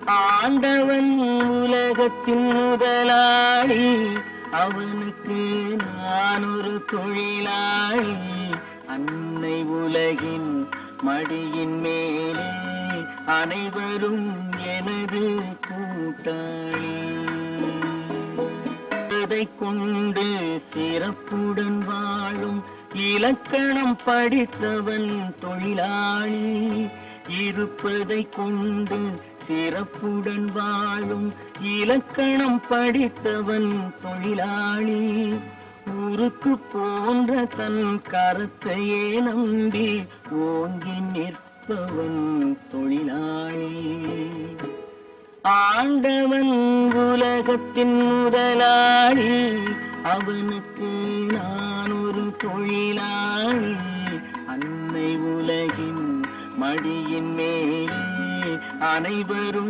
ஆண்டவன் உலகத்தின் முதலாளி, அவனுக்கு நான் ஒரு தொழிலாளி. அன்னை உலகின் மடியின் மேலே அனைவரும் எனது கூட்டாளி. அதை கொண்டு சிறப்புடன் வாழும் இலக்கணம் படித்தவன் தொழிலாளி. இருப்பதை கொண்டு சிறப்புடன் வாழும் இலக்கணம் படித்தவன் தொழிலாளி. உருக்கு போன்ற தன் கரத்தையே நம்பி ஓங்கி நிற்பவன் தொழிலாளி. ஆண்டவன் உலகத்தின் முதலாளி, அவனுக்கு நான் ஒரு தொழிலாளி. அன்னை உலகின் மடியின் மேலே அனைவரும்